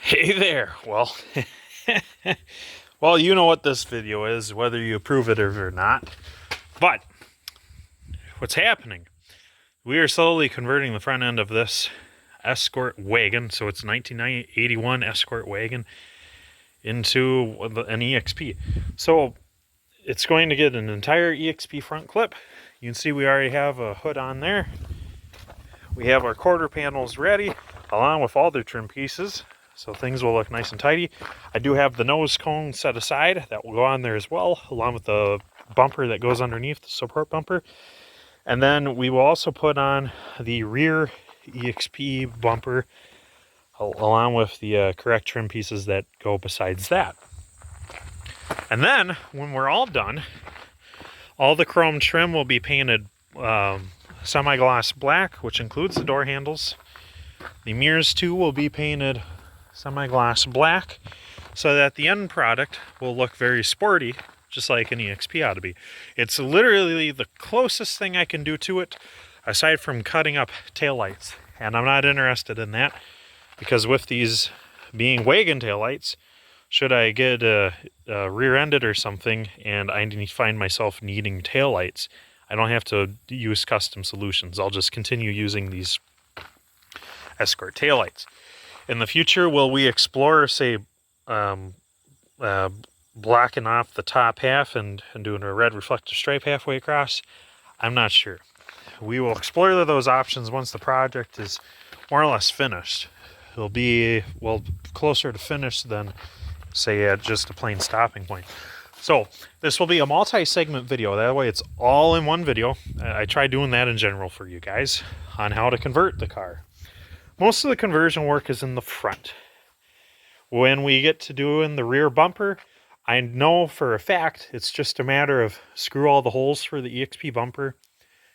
Hey there. Well, well, you know what this video is, whether you approve it or not. But what's happening? We are slowly converting the front end of this Escort wagon, so it's 1981 Escort wagon, into an EXP. So it's going to get an entire EXP front clip. You can see we already have a hood on there. We have our quarter panels ready, along with all their trim pieces. So things will look nice and tidy. I do have the nose cone set aside. That will go on there as well, along with the bumper that goes underneath, the support bumper. And then we will also put on the rear EXP bumper, along with the correct trim pieces that go besides that. And then, when we're all done, all the chrome trim will be painted semi-gloss black, which includes the door handles. The mirrors too will be painted semi-gloss black, so that the end product will look very sporty, just like an EXP ought to be. It's literally the closest thing I can do to it, aside from cutting up taillights. And I'm not interested in that, because with these being wagon taillights, should I get rear-ended or something and I find myself needing taillights, I don't have to use custom solutions. I'll just continue using these Escort taillights. In the future, will we explore, say, blocking off the top half and doing a red reflective stripe halfway across? I'm not sure. We will explore those options once the project is more or less finished. It'll be, well, closer to finished than, say, at just a plain stopping point. So this will be a multi-segment video. That way it's all in one video. I try doing that in general for you guys on how to convert the car. Most of the conversion work is in the front. When we get to doing the rear bumper, I know for a fact it's just a matter of screw all the holes for the EXP bumper,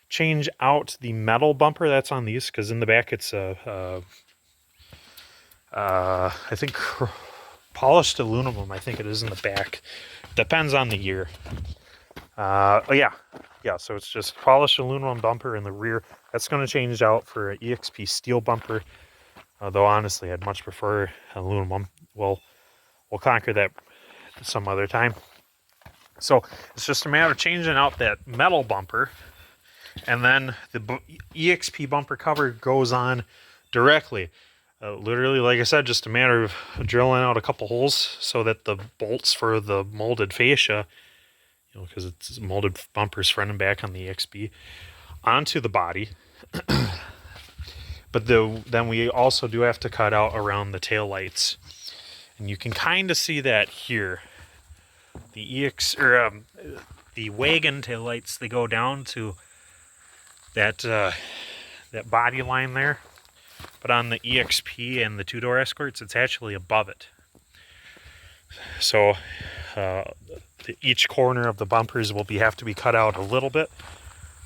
change out the metal bumper that's on these, because in the back it's I think polished aluminum, I think it is in the back. Depends on the year. Yeah, so it's just polished aluminum bumper in the rear. That's going to change out for an EXP steel bumper. Though honestly, I'd much prefer aluminum. We'll conquer that some other time. So it's just a matter of changing out that metal bumper, and then the EXP bumper cover goes on directly. Literally, like I said, just a matter of drilling out a couple holes so that the bolts for the molded fascia, you know, because it's molded bumpers front and back on the EXP, onto the body. But then we also do have to cut out around the tail lights, and you can kind of see that here. The the wagon tail lights, they go down to that that body line there. But on the EXP and the two-door Escorts, it's actually above it. So each corner of the bumpers will have to be cut out a little bit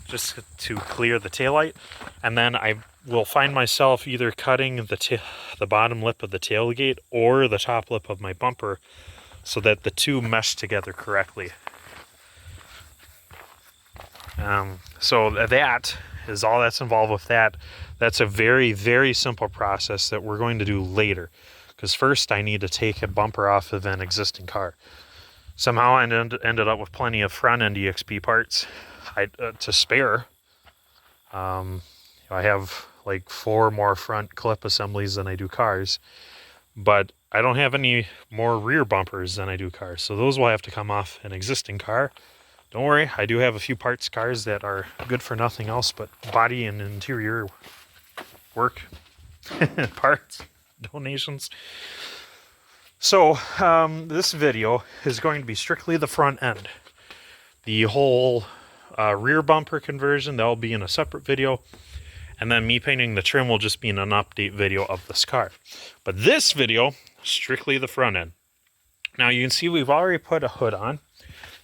just to clear the taillight. And then I will find myself either cutting the bottom lip of the tailgate or the top lip of my bumper so that the two mesh together correctly. So that is all that's involved with that. That's a very, very simple process that we're going to do later. Because first I need to take a bumper off of an existing car. Somehow I ended up with plenty of front-end EXP parts to spare. I have like 4 more front clip assemblies than I do cars. But I don't have any more rear bumpers than I do cars. So those will have to come off an existing car. Don't worry, I do have a few parts cars that are good for nothing else but body and interior work. Parts, donations. So this video is going to be strictly the front end. The whole rear bumper conversion, that will be in a separate video. And then me painting the trim will just be in an update video of this car. But this video, strictly the front end. Now you can see we've already put a hood on.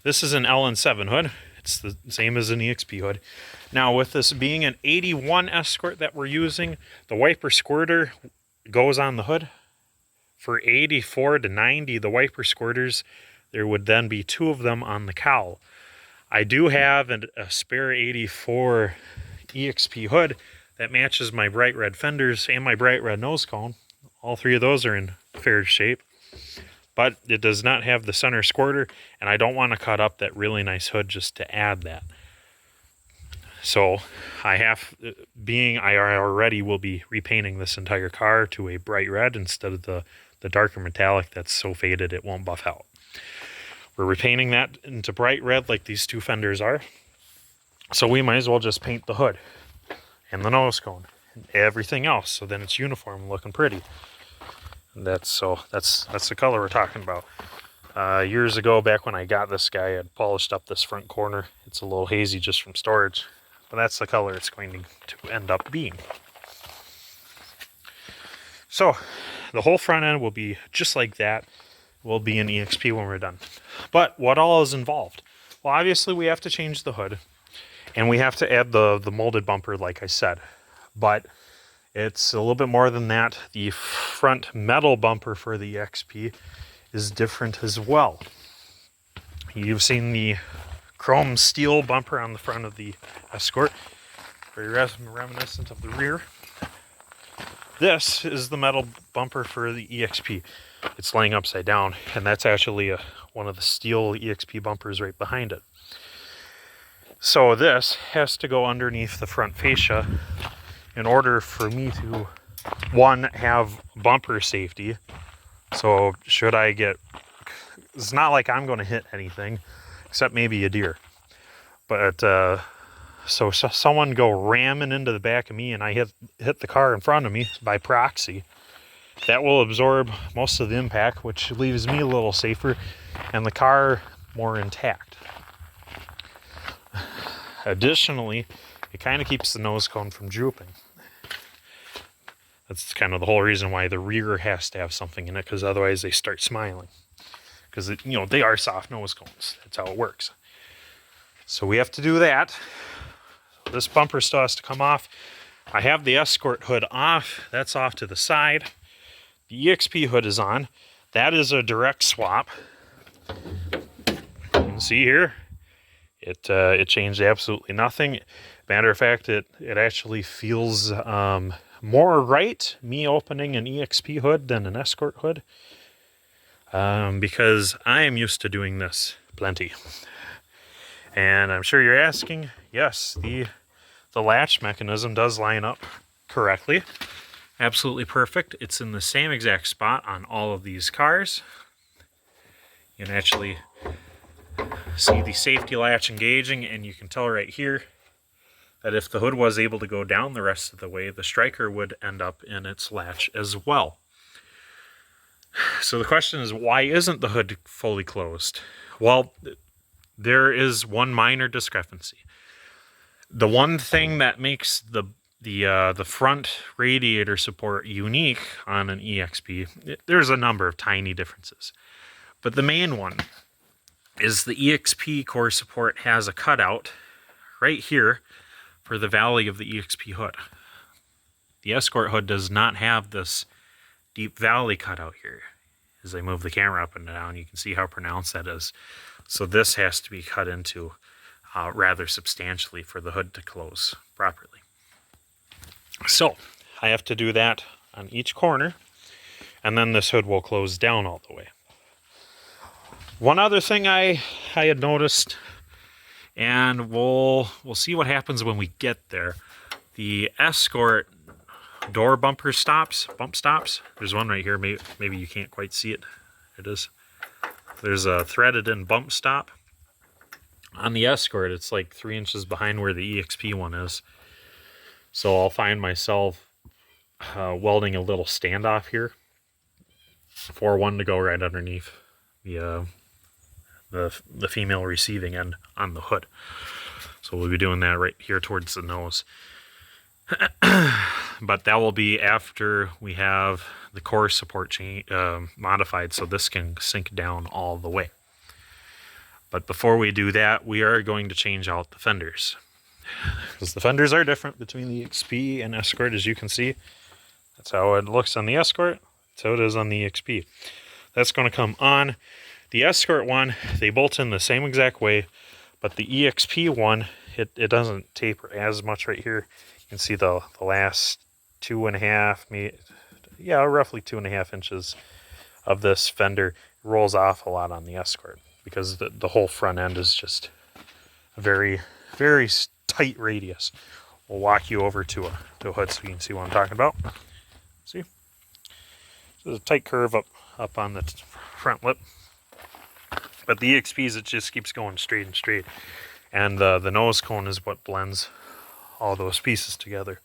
This is an LN7 hood. It's the same as an EXP hood. Now with this being an 81 Escort that we're using, the wiper squirter goes on the hood. For 84 to 90, the wiper squirters, there would then be 2 of them on the cowl. I do have a spare 84 EXP hood that matches my bright red fenders and my bright red nose cone. All 3 of those are in fair shape, but it does not have the center squirter, and I don't want to cut up that really nice hood just to add that. So I already will be repainting this entire car to a bright red instead of the darker metallic that's so faded it won't buff out. We're repainting that into bright red like these two fenders are. So we might as well just paint the hood and the nose cone and everything else, so then it's uniform looking pretty. And that's the color we're talking about. Years ago, back when I got this guy, I had polished up this front corner. It's a little hazy just from storage, but that's the color it's going to end up being. So the whole front end will be just like that. Will be in EXP when we're done. But what all is involved? Well, obviously we have to change the hood, and we have to add the molded bumper like I said. But it's a little bit more than that. The front metal bumper for the EXP is different as well. You've seen the chrome steel bumper on the front of the Escort, very reminiscent of the rear. This is the metal bumper for the EXP. It's laying upside down, and that's actually one of the steel EXP bumpers right behind it. So this has to go underneath the front fascia in order for me to, one, have bumper safety. So should I get, it's not like I'm going to hit anything except maybe a deer, but so someone go ramming into the back of me and I hit the car in front of me by proxy, that will absorb most of the impact, which leaves me a little safer and the car more intact. Additionally, it kind of keeps the nose cone from drooping. That's kind of the whole reason why the rear has to have something in it, because otherwise they start smiling. Because, they are soft nose cones. That's how it works. So we have to do that. This bumper still has to come off. I have the Escort hood off. That's off to the side. The EXP hood is on. That is a direct swap. You can see here, it changed absolutely nothing. Matter of fact, it actually feels more right, me opening an EXP hood than an Escort hood, because I am used to doing this plenty. And I'm sure you're asking, yes, the latch mechanism does line up correctly. Absolutely perfect. It's in the same exact spot on all of these cars. You can actually see the safety latch engaging, and you can tell right here that if the hood was able to go down the rest of the way, the striker would end up in its latch as well. So the question is, why isn't the hood fully closed? Well, there is one minor discrepancy. The one thing that makes the front radiator support unique on an EXP, there's a number of tiny differences. But the main one is the EXP core support has a cutout right here for the valley of the EXP hood. The Escort hood does not have this deep valley cutout here. As I move the camera up and down, you can see how pronounced that is. So this has to be cut into rather substantially for the hood to close properly. So I have to do that on each corner, and then this hood will close down all the way. One other thing I had noticed, and we'll see what happens when we get there. The Escort door bump stops. There's one right here. Maybe you can't quite see it. It is. There's a threaded in bump stop. On the Escort, it's like 3 inches behind where the EXP one is. So I'll find myself welding a little standoff here for one to go right underneath the female receiving end on the hood. So we'll be doing that right here towards the nose. But that will be after we have the core support modified so this can sink down all the way. But before we do that, we are going to change out the fenders, because the fenders are different between the EXP and Escort, as you can see. That's how it looks on the Escort. That's how it is on the EXP. That's going to come on. The Escort one, they bolt in the same exact way, but the EXP one, it doesn't taper as much right here. You can see the last 2.5, roughly 2.5 inches of this fender rolls off a lot on the Escort because the whole front end is just a very, very tight radius. We'll walk you over to a hood so you can see what I'm talking about. See? So there's a tight curve up on the front lip. But the EXPs, it just keeps going straight and straight. And the nose cone is what blends all those pieces together.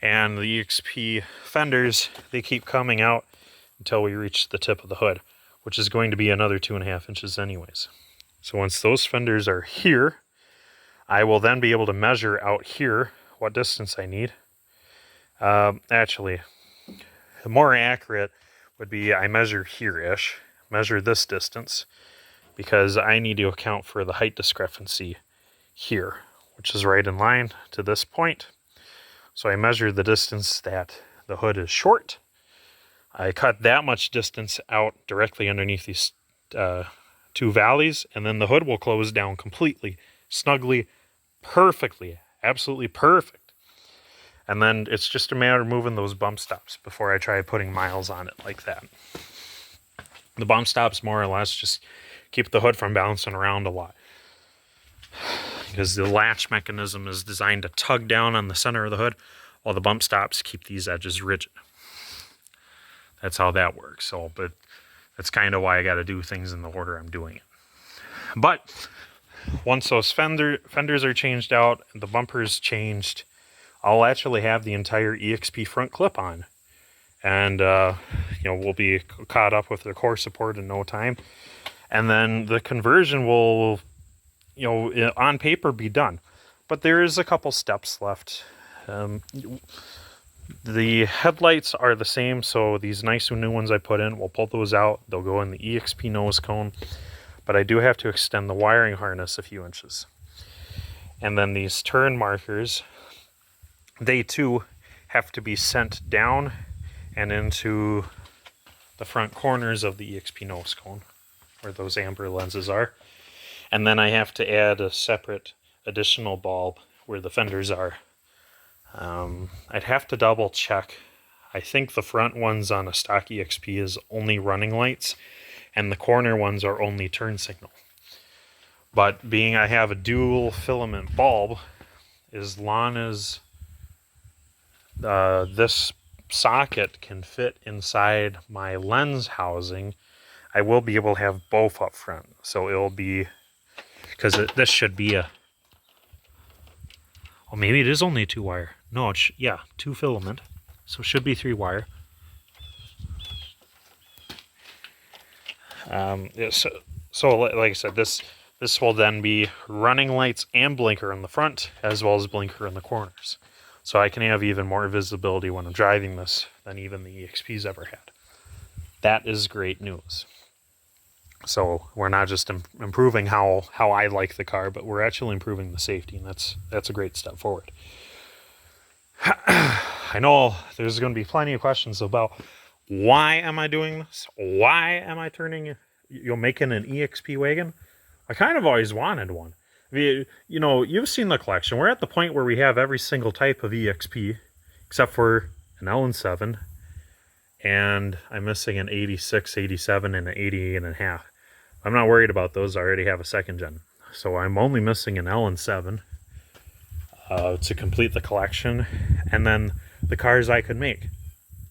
And the EXP fenders, they keep coming out until we reach the tip of the hood, which is going to be another 2.5 inches anyways. So once those fenders are here, I will then be able to measure out here what distance I need. Actually, more accurate would be I measure here-ish, measure this distance, because I need to account for the height discrepancy here, which is right in line to this point. So I measure the distance that the hood is short. I cut that much distance out directly underneath these two valleys, and then the hood will close down completely, snugly, perfectly, absolutely perfect. And then it's just a matter of moving those bump stops before I try putting miles on it like that. The bump stops more or less just keep the hood from bouncing around a lot, because the latch mechanism is designed to tug down on the center of the hood, while the bump stops keep these edges rigid. That's how that works. So, but that's kind of why I got to do things in the order I'm doing it. But once those fenders are changed out, the bumpers changed, I'll actually have the entire EXP front clip on. And, we'll be caught up with the core support in no time. And then the conversion will, on paper be done. But there is a couple steps left. The headlights are the same, so these nice new ones I put in, we'll pull those out. They'll go in the EXP nose cone. But I do have to extend the wiring harness a few inches. And then these turn markers, they too have to be sent down and into the front corners of the EXP nose cone, where those amber lenses are. And then I have to add a separate additional bulb where the fenders are. I'd have to double check. I think the front ones on a stock EXP is only running lights, and the corner ones are only turn signal. But being I have a dual filament bulb, as long as this socket can fit inside my lens housing, I will be able to have both up front. So it'll be, because this should be a, oh, maybe it is only a 2-wire. No, it's, yeah, 2 filament. So it should be 3 wire. So like I said, this will then be running lights and blinker in the front, as well as blinker in the corners. So I can have even more visibility when I'm driving this than even the EXP's ever had. That is great news. So we're not just improving how I like the car, but we're actually improving the safety, and that's a great step forward. I know there's going to be plenty of questions about why am I doing this? Why am I making an EXP wagon? I kind of always wanted one. I mean, you've seen the collection. We're at the point where we have every single type of EXP, except for an LN7, and I'm missing an 86, 87, and an 88.5. I'm not worried about those. I already have a second gen. So I'm only missing an LN7 to complete the collection, and then the cars I could make.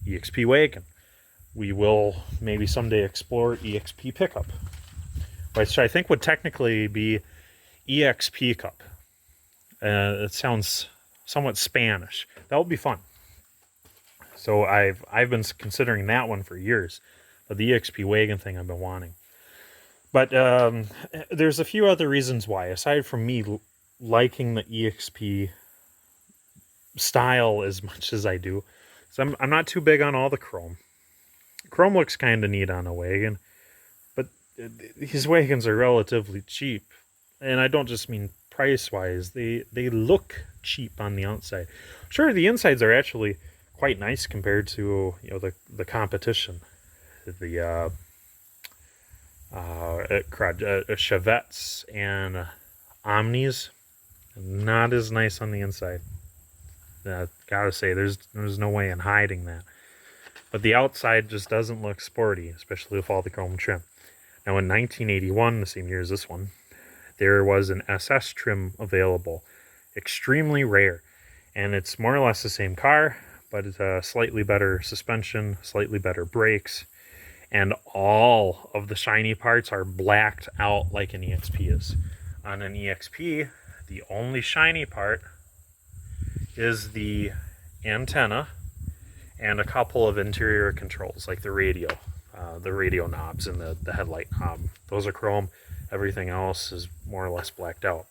EXP Wagon. We will maybe someday explore EXP Pickup, which I think would technically be EXP Cup. It sounds somewhat Spanish. That would be fun. So I've been considering that one for years, but the EXP Wagon thing I've been wanting. But there's a few other reasons why, aside from me liking the EXP style as much as I do. So I'm not too big on all the chrome. Chrome looks kind of neat on a wagon, but these wagons are relatively cheap. And I don't just mean price-wise. They look cheap on the outside. Sure, the insides are actually quite nice compared to the competition. The Chevettes and Omnis, not as nice on the inside. Gotta say, there's no way in hiding that. but the outside just doesn't look sporty, especially with all the chrome trim. Now in 1981, the same year as this one, there was an SS trim available, extremely rare, and it's more or less the same car, but it's a slightly better suspension, slightly better brakes, and all of the shiny parts are blacked out like an EXP is. On an EXP, the only shiny part is the antenna and a couple of interior controls, like the radio knobs and the headlight knob. Those are chrome. Everything else is more or less blacked out.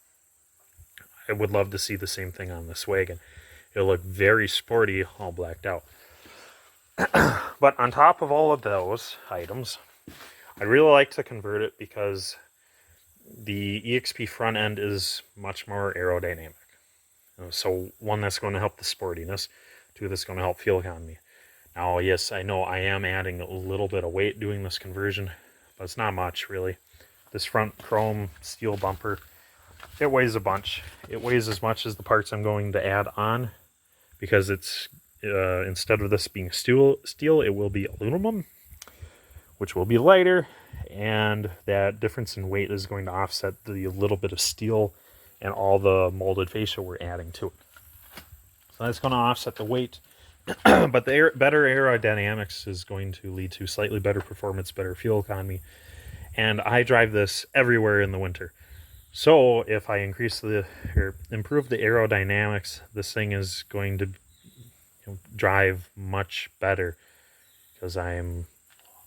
I would love to see the same thing on this wagon. It'll look very sporty, all blacked out. But on top of all of those items, I'd really like to convert it because the EXP front end is much more aerodynamic. So one, that's going to help the sportiness. Two, that's going to help fuel economy. Now, yes, I know I am adding a little bit of weight doing this conversion, but it's not much, really. This front chrome steel bumper, it weighs a bunch. It weighs as much as the parts I'm going to add on, because it's instead of this being steel, it will be aluminum, which will be lighter, and that difference in weight is going to offset the little bit of steel and all the molded fascia we're adding to it. So that's going to offset the weight, but the better aerodynamics is going to lead to slightly better performance, better fuel economy, and I drive this everywhere in the winter. So if I improve the aerodynamics, this thing is going to drive much better, because I'm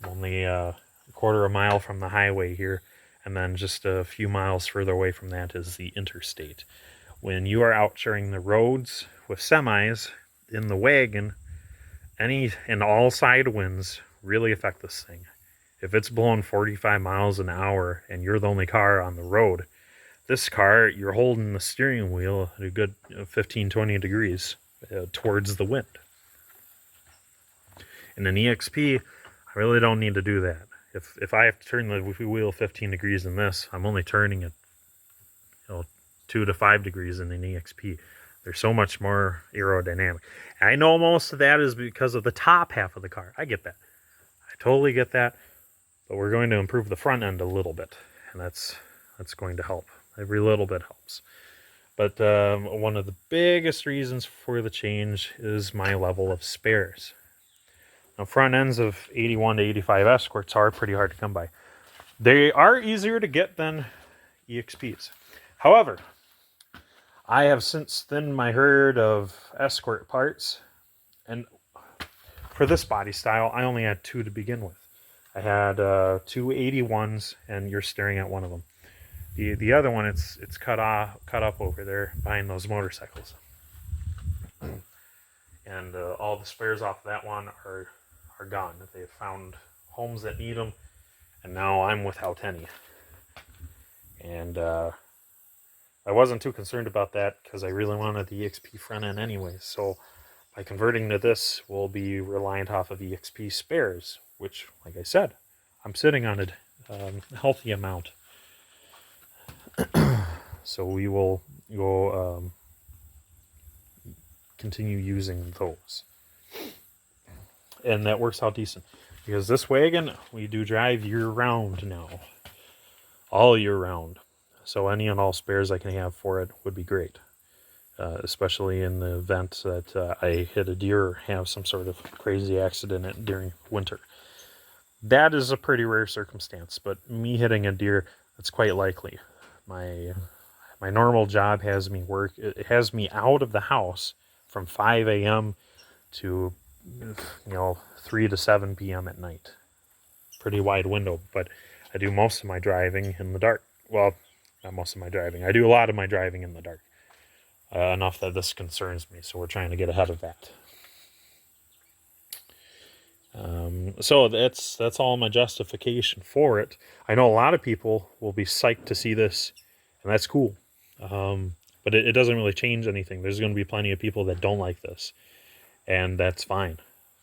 only a quarter of a mile from the highway here, and then just a few miles further away from that is the interstate. When you are out sharing the roads with semis in the wagon, any and all side winds really affect this thing. If it's blowing 45 miles an hour and you're the only car on the road, this car, you're holding the steering wheel at a good 15-20 degrees towards the wind. In an EXP, I really don't need to do that. If I have to turn the wheel 15 degrees in this, I'm only turning it 2 to 5 degrees in an EXP. They're so much more aerodynamic. And I know most of that is because of the top half of the car. I get that. I totally get that. But we're going to improve the front end a little bit, and that's going to help. Every little bit helps. But one of the biggest reasons for the change is my level of spares. Now, front ends of 81 to 85 Escorts are pretty hard to come by. They are easier to get than EXPs. However, I have since thinned my herd of Escort parts, and for this body style, I only had 2 to begin with. I had 2 81s, and you're staring at one of them. The other one, it's cut up over there behind those motorcycles, and all the spares off that one are gone. They've found homes that need them, and now I'm without any. And I wasn't too concerned about that because I really wanted the EXP front end anyway. So by converting to this, we'll be reliant off of EXP spares, which, like I said, I'm sitting on a healthy amount. So we will go continue using those. And that works out decent, because this wagon we do drive year round now, all year round. So any and all spares I can have for it would be great, especially in the event that I hit a deer or have some sort of crazy accident during winter. That is a pretty rare circumstance, but me hitting a deer, that's quite likely. My normal job has me it has me out of the house from 5 a.m. to 3 to 7 p.m. at night. Pretty wide window, but I do most of my driving in the dark. Well, not most of my driving. I do a lot of my driving in the dark. Enough that this concerns me, so we're trying to get ahead of that. So that's all my justification for it. I know a lot of people will be psyched to see this, and that's cool. But it doesn't really change anything. There's going to be plenty of people that don't like this, and that's fine.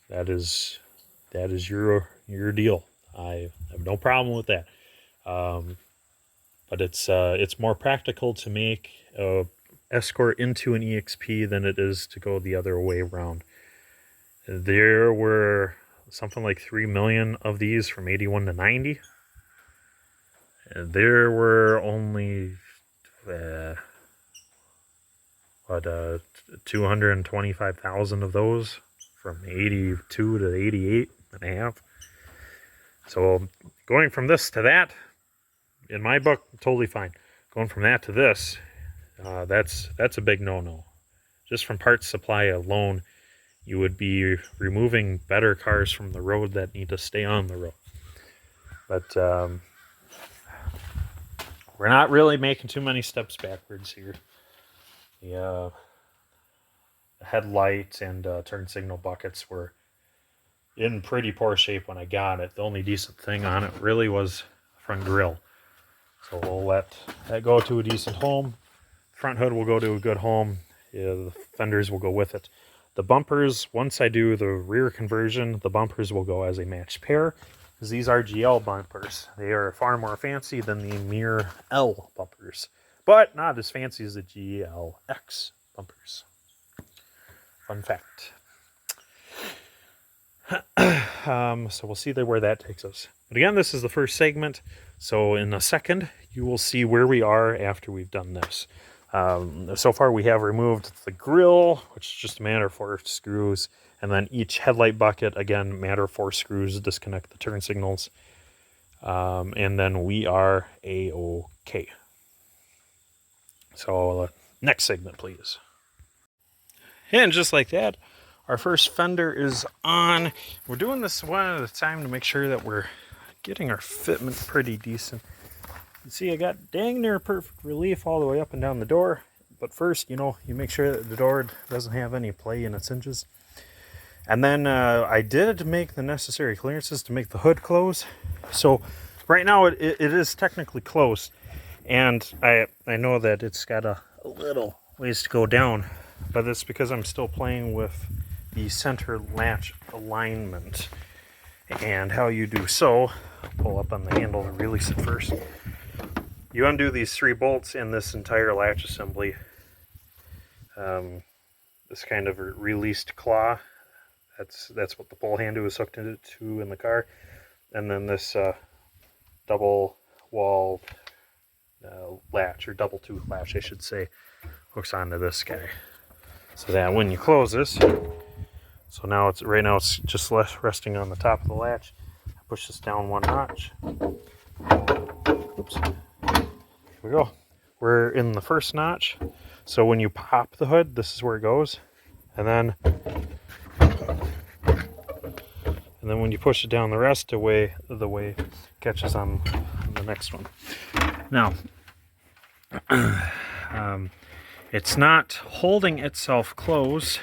That is your deal. I have no problem with that. But it's more practical to make a Escort into an EXP than it is to go the other way around. There were something like 3 million of these from 81 to 90. And there were only 225,000 of those from 82 to 88 and a half. So going from this to that, in my book, totally fine. Going from that to this, that's a big no-no. Just from parts supply alone, you would be removing better cars from the road that need to stay on the road. But we're not really making too many steps backwards here. The headlights and turn signal buckets were in pretty poor shape when I got it. The only decent thing on it really was front grille. So we'll let that go to a decent home. Front hood will go to a good home. Yeah, the fenders will go with it. The bumpers, once I do the rear conversion, the bumpers will go as a matched pair, because these are GL bumpers. They are far more fancy than the mere L bumpers, but not as fancy as the GLX bumpers. Fun fact. So we'll see where that takes us. But again, this is the first segment, so in a second, you will see where we are after we've done this. So far we have removed the grill, which is just a matter of 4 screws, and then each headlight bucket, again, matter of 4 screws, disconnect the turn signals, and then we are A-OK. So next segment, please. And just like that, our first fender is on. We're doing this one at a time to make sure that we're getting our fitment pretty decent. You see, I got dang near perfect relief all the way up and down the door. But first, you make sure that the door doesn't have any play in its hinges. And then I did make the necessary clearances to make the hood close. So right now it is technically closed. And I know that it's got a little ways to go down. But that's because I'm still playing with the center latch alignment. And how you do so, pull up on the handle to release it first. You undo these 3 bolts in this entire latch assembly. This kind of released claw, that's what the pull handle is hooked into in the car. And then this double wall latch, or double tooth latch I should say, hooks onto this guy. So that when you close this, so now right now it's just resting on the top of the latch. I push this down 1 notch. Oops. Here we go. We're in the first notch. So when you pop the hood, this is where it goes. And then when you push it down the rest, the way it catches on the next one. Now, it's not holding itself closed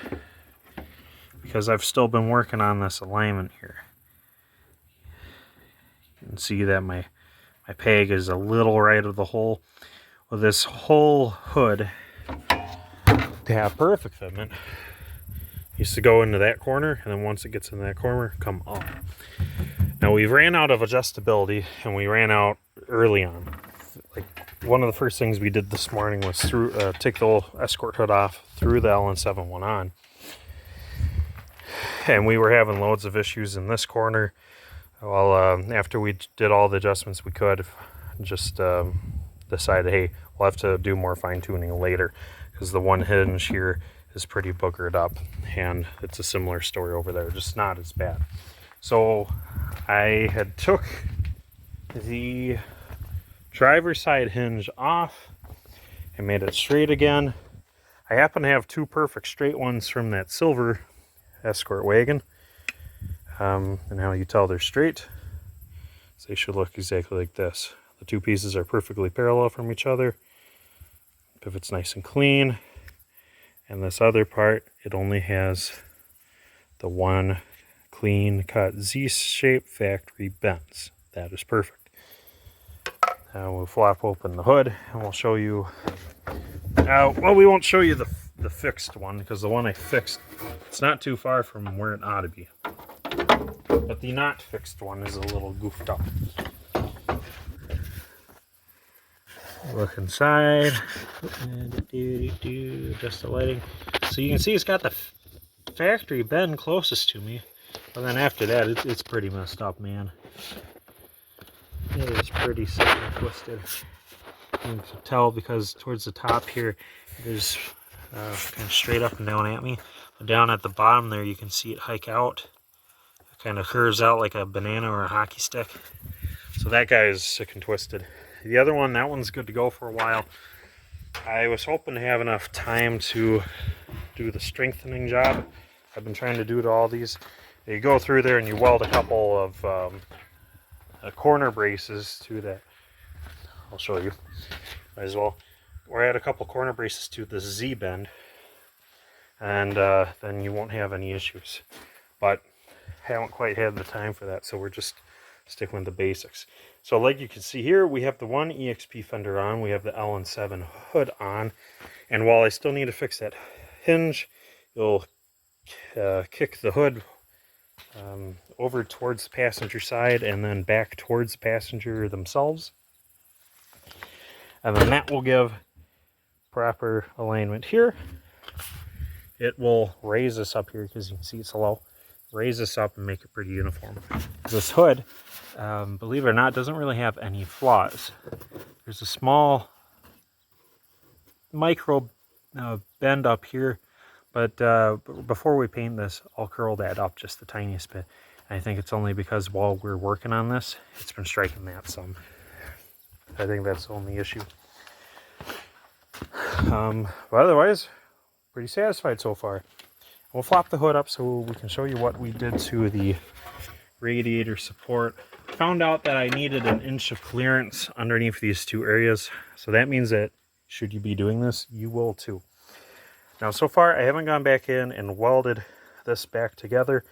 because I've still been working on this alignment here. You can see that my peg is a little right of the hole. Well, this whole hood, to have perfect fitment, used to go into that corner, and then once it gets in that corner, come up. Now we ran out of adjustability, and we ran out early on. Like, one of the first things we did this morning was take the old Escort hood off, threw the LN7 one on, and we were having loads of issues in this corner. Well, after we did all the adjustments we could, just decided, hey, we'll have to do more fine-tuning later, because the one hinge here is pretty boogered up, and it's a similar story over there, just not as bad. So I had took the driver's side hinge off and made it straight again. I happen to have 2 perfect straight ones from that silver Escort wagon. And how you tell they're straight, so they should look exactly like this. The 2 pieces are perfectly parallel from each other. Pivot's nice and clean. And this other part, it only has the 1 clean cut Z-shape factory bends. That is perfect. Now we'll flop open the hood and we'll show you. Well, we won't show you the fixed one, because the one I fixed, it's not too far from where it ought to be. But the not fixed one is a little goofed up. Look inside. Just the lighting. So you can see it's got the factory bend closest to me. But then after that, it's pretty messed up, man. It is pretty sick and twisted. You can tell because towards the top here, there's kind of straight up and down at me. But down at the bottom there, you can see it hike out. It kind of curves out like a banana or a hockey stick. So that guy is sick and twisted. The other one, that one's good to go for a while. I was hoping to have enough time to do the strengthening job. I've been trying to do to all these. You go through there and you weld a couple of corner braces to that. I'll show you. Might as well. Or add a couple corner braces to the Z bend, and then you won't have any issues. But haven't quite had the time for that, so we're just sticking with the basics. So like you can see here, we have the one EXP fender on, we have the LN7 hood on, and while I still need to fix that hinge, you'll kick the hood over towards the passenger side and then back towards the passenger themselves. And then that will give proper alignment here. It will raise this up here because you can see it's low. Raise this up and make it pretty uniform. This hood, believe it or not, doesn't really have any flaws. There's a small micro bend up here, but before we paint this, I'll curl that up just the tiniest bit. And I think it's only because while we're working on this, it's been striking that some. I think that's the only issue. But otherwise, pretty satisfied so far. We'll flop the hood up so we can show you what we did to the radiator support. Found out that I needed 1 inch of clearance underneath these two areas. So that means that should you be doing this, you will too. Now so far I haven't gone back in and welded this back together.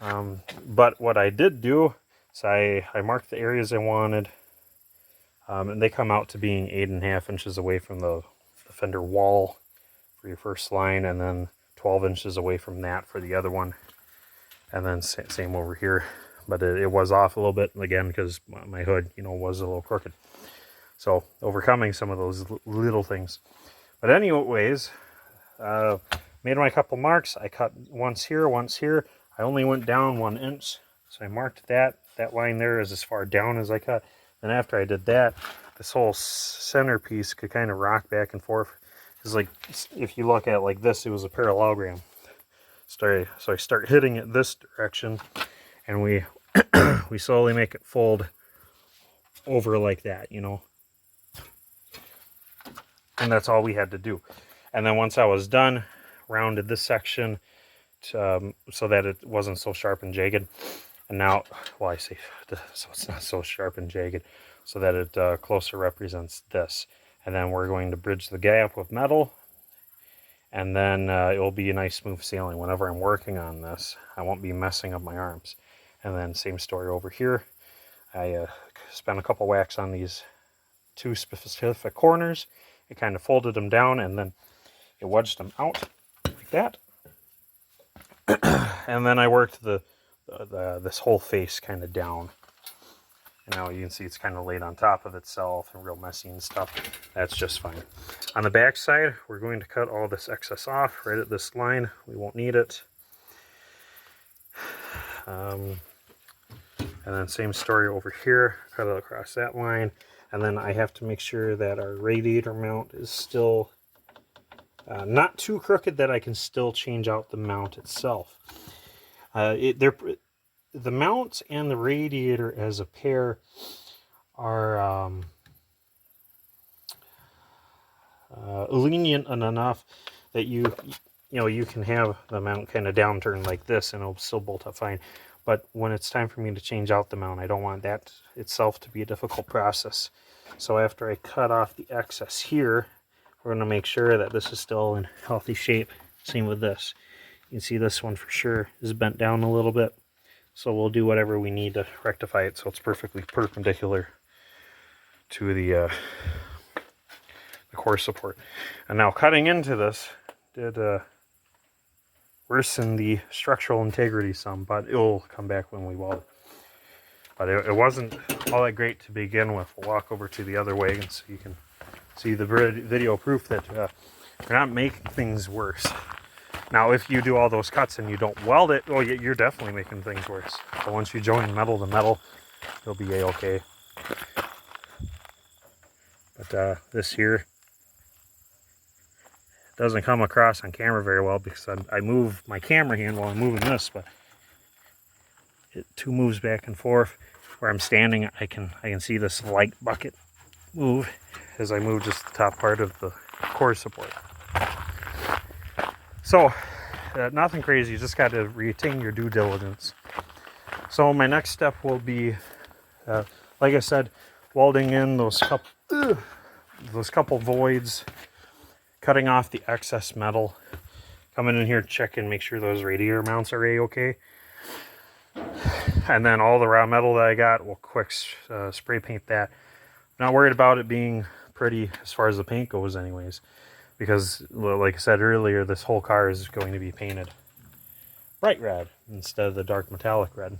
But what I did do is I marked the areas I wanted. And they come out to being 8.5 inches away from the fender wall for your first line, and then 12 inches away from that for the other one, and then same over here. But it was off a little bit again because my hood, you know, was a little crooked. So overcoming some of those little things. But anyways, made my couple marks. I cut once here, once here. I only went down 1 inch, so I marked that. That line there is as far down as I cut. And after I did that, this whole centerpiece could kind of rock back and forth. It's like, if you look at it like this, it was a parallelogram. So I start hitting it this direction, and we we slowly make it fold over like that, you know. And that's all we had to do. And then once I was done, rounded this section to, so that it wasn't so sharp and jagged. And now, well, I say so it's not so sharp and jagged, so that it closer represents this. And then we're going to bridge the gap with metal, and then it will be a nice smooth sailing. Whenever I'm working on this, I won't be messing up my arms. And then same story over here. I spent a couple whacks on these two specific corners. It kind of folded them down, and then it wedged them out like that. And then I worked this whole face kind of down, and now you can see it's kind of laid on top of itself and real messy and stuff. That's just fine. On the back side, we're going to cut all this excess off right at this line. We won't need it. And then same story over here, cut it across that line. And then I have to make sure that our radiator mount is still not too crooked, that I can still change out the mount itself. The mount and the radiator as a pair are lenient enough that you can have the mount kind of downturned like this and it'll still bolt up fine. But when it's time for me to change out the mount, I don't want that itself to be a difficult process. So after I cut off the excess here, we're going to make sure that this is still in healthy shape. Same with this. You can see this one for sure is bent down a little bit. So we'll do whatever we need to rectify it so it's perfectly perpendicular to the core support. And now cutting into this did worsen the structural integrity some, but it will come back when we weld. But it wasn't all that great to begin with. We'll walk over to the other wagon so you can see the video proof that we're not making things worse. Now, if you do all those cuts and you don't weld it, well, you're definitely making things worse. So once you join metal to metal, you'll be a-okay. But this here doesn't come across on camera very well because I move my camera hand while I'm moving this, but it too moves back and forth. Where I'm standing, I can see this light bucket move as I move just the top part of the core support. So nothing crazy, you just got to retain your due diligence. So my next step will be, like I said, welding in those couple voids, cutting off the excess metal, coming in here, checking, make sure those radiator mounts are a-okay. And then all the raw metal that I got, we'll quick spray paint that. Not worried about it being pretty as far as the paint goes anyways, because like I said earlier, this whole car is going to be painted bright red instead of the dark metallic red.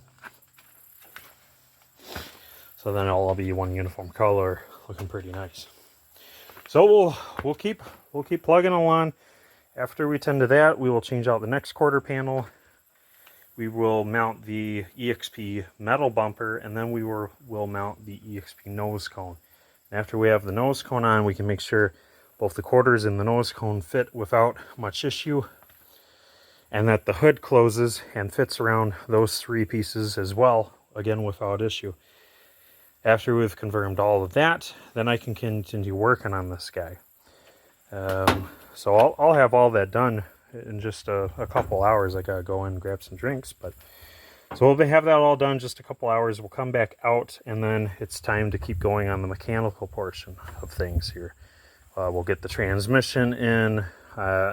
So then it'll all be one uniform color, looking pretty nice. So we'll keep plugging along. After we tend to that, we will change out the next quarter panel. We will mount the EXP metal bumper, and then we will mount the EXP nose cone. And after we have the nose cone on, we can make sure both the quarters and the nose cone fit without much issue, and that the hood closes and fits around those three pieces as well, again without issue. After we've confirmed all of that, then I can continue working on this guy. So I'll have all that done in just a couple hours. I gotta go in and grab some drinks, but so we'll have that all done just a couple hours. We'll come back out, and then it's time to keep going on the mechanical portion of things here. We'll get the transmission in.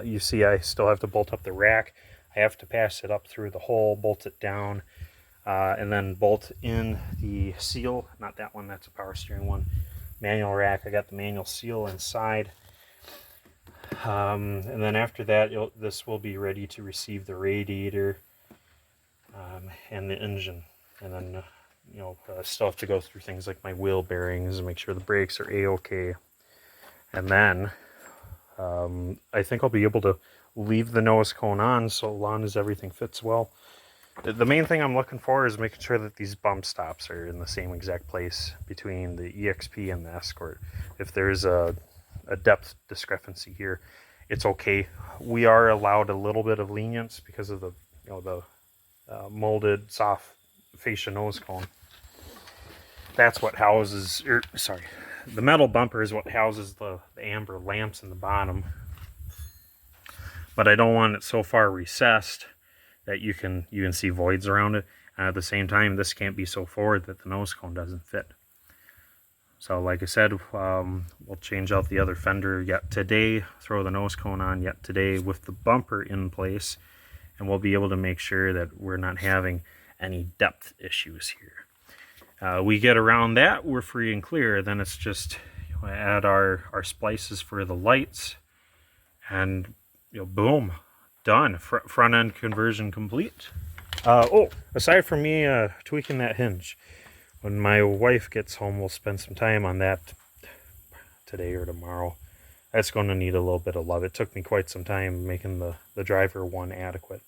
You see I still have to bolt up the rack. I have to pass it up through the hole, bolt it down, and then bolt in the seal. Not that one, that's a power steering one. Manual rack, I got the manual seal inside. And then after that, this will be ready to receive the radiator and the engine. And then, still have to go through things like my wheel bearings and make sure the brakes are a-okay. And then I think I'll be able to leave the nose cone on so long as everything fits well. The main thing I'm looking for is making sure that these bump stops are in the same exact place between the EXP and the Escort. If there's a depth discrepancy here, it's okay. We are allowed a little bit of lenience because of the molded soft fascia nose cone. That's what houses, the metal bumper is what houses the amber lamps in the bottom. But I don't want it so far recessed that you can see voids around it. And at the same time, this can't be so forward that the nose cone doesn't fit. So like I said, we'll change out the other fender yet today, throw the nose cone on yet today with the bumper in place, and we'll be able to make sure that we're not having any depth issues here. We get around that, we're free and clear. Then it's just add our splices for the lights, and boom, done. Front end conversion complete. Aside from me tweaking that hinge, when my wife gets home, we'll spend some time on that today or tomorrow. That's going to need a little bit of love. It took me quite some time making the driver one adequate.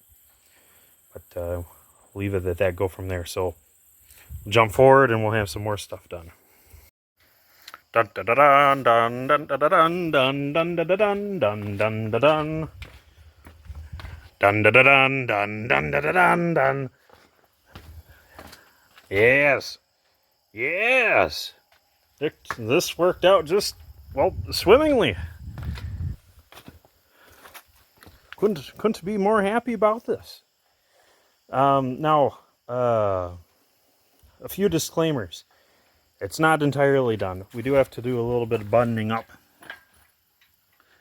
But leave it at that, go from there. So jump forward and we'll have some more stuff done. Dun dun dun dun dun dun dun dun dun dun dun dun dun dun. Dun dun dun dun dun dun dun dun. Yes. Yes. This worked out just, well, swimmingly. Couldn't be more happy about this. Now, a few disclaimers. It's not entirely done. We do have to do a little bit of buttoning up.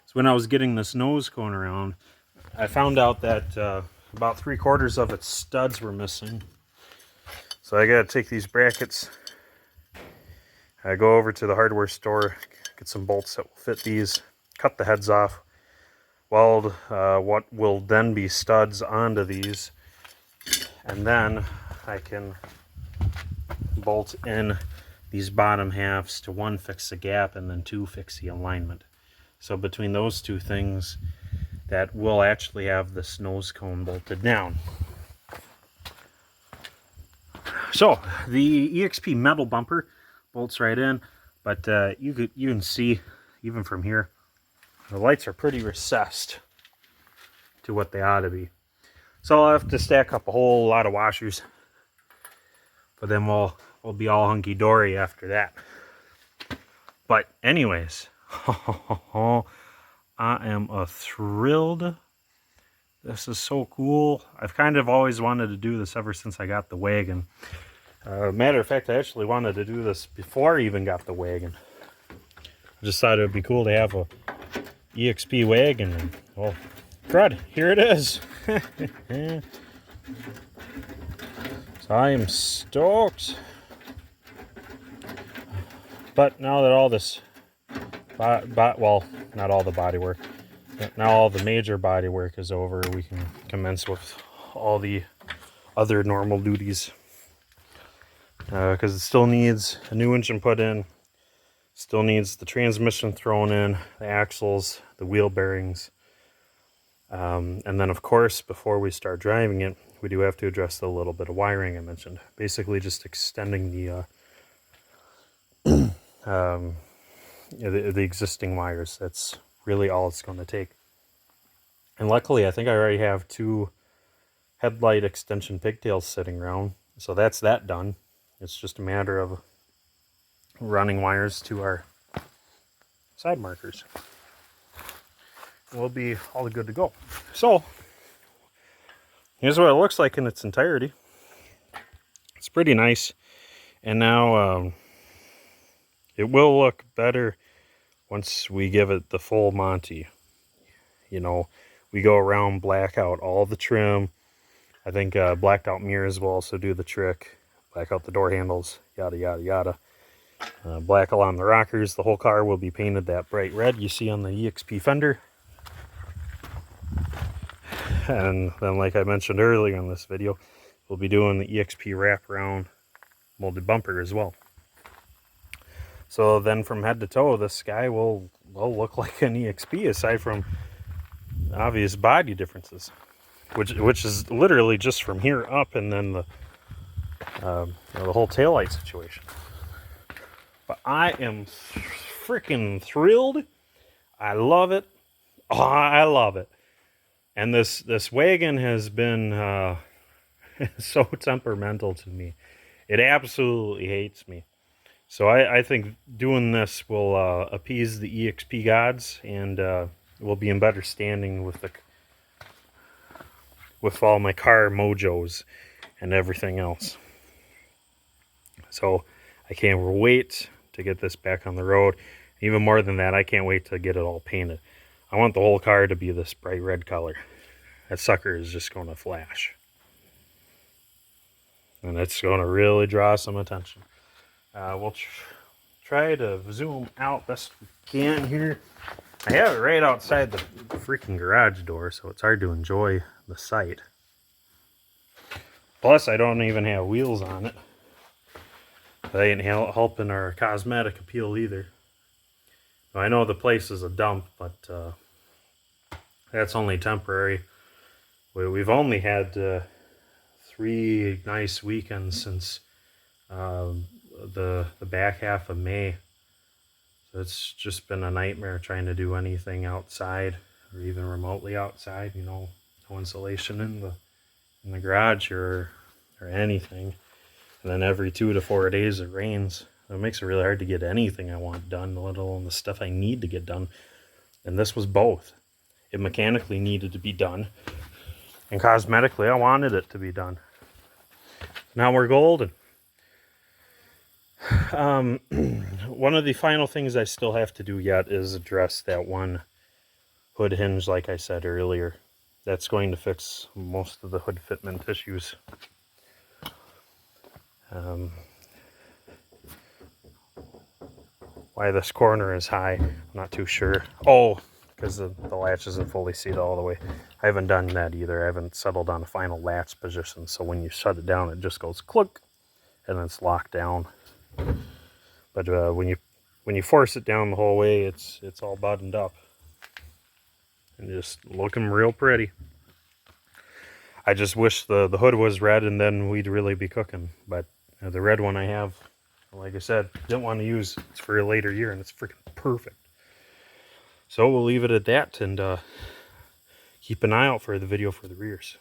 So when I was getting this nose cone around, I found out that about 3/4 of its studs were missing. So I got to take these brackets. I go over to the hardware store, get some bolts that will fit these, cut the heads off, weld what will then be studs onto these, and then I can bolt in these bottom halves to, 1, fix the gap, and then 2, fix the alignment. So between those two things, that will actually have this nose cone bolted down. So the EXP metal bumper bolts right in, but you can see even from here, the lights are pretty recessed to what they ought to be. So I'll have to stack up a whole lot of washers, but then we'll be all hunky-dory after that. But anyways, I am thrilled. This is so cool. I've kind of always wanted to do this ever since I got the wagon. Matter of fact, I actually wanted to do this before I even got the wagon. I just thought it would be cool to have a EXP wagon. And, well, crud, here it is. So I am stoked. But now that all this, well, not all the body work, but now all the major body work is over, we can commence with all the other normal duties. Because it still needs a new engine put in, still needs the transmission thrown in, the axles, the wheel bearings. And then, of course, before we start driving it, we do have to address the little bit of wiring I mentioned. Basically just extending the existing wires. That's really all it's going to take. And luckily, I think I already have 2 headlight extension pigtails sitting around. So that's that done. It's just a matter of running wires to our side markers. We'll be all good to go. So, here's what it looks like in its entirety. It's pretty nice. And now it will look better once we give it the full Monty. You know, we go around, black out all the trim. I think blacked out mirrors will also do the trick. Black out the door handles, yada, yada, yada. Black along the rockers. The whole car will be painted that bright red you see on the EXP fender. And then, like I mentioned earlier in this video, we'll be doing the EXP wraparound molded bumper as well. So then from head to toe, this guy will look like an EXP aside from obvious body differences, which is literally just from here up and then the whole taillight situation. But I am freaking thrilled. I love it. Oh, I love it. And this wagon has been so temperamental to me. It absolutely hates me. So I think doing this will appease the EXP gods, and we'll be in better standing with all my car mojos and everything else. So I can't wait to get this back on the road. Even more than that, I can't wait to get it all painted. I want the whole car to be this bright red color. That sucker is just going to flash. And it's going to really draw some attention. We'll try to zoom out best we can here. I have it right outside the freaking garage door, so it's hard to enjoy the sight. Plus, I don't even have wheels on it. They ain't helping our cosmetic appeal either. I know the place is a dump, but that's only temporary. We've only had 3 nice weekends since the back half of May. So it's just been a nightmare trying to do anything outside or even remotely outside. You know, no insulation in the garage or anything. And then every 2 to 4 days it rains. It makes it really hard to get anything I want done, let alone the stuff I need to get done. And this was both. It mechanically needed to be done, and cosmetically I wanted it to be done. Now we're golden. One of the final things I still have to do yet is address that one hood hinge, like I said earlier. That's going to fix most of the hood fitment issues. Why this corner is high, I'm not too sure. Oh, because the latch isn't fully seated all the way. I haven't done that either. I haven't settled on a final latch position, so when you shut it down, it just goes click, and then it's locked down. But when you force it down the whole way, it's all buttoned up. and just looking real pretty. I just wish the hood was red, and then we'd really be cooking. But the red one I have, like I said, didn't want to use. It's for a later year, and it's freaking perfect. So we'll leave it at that, and keep an eye out for the video for the rears.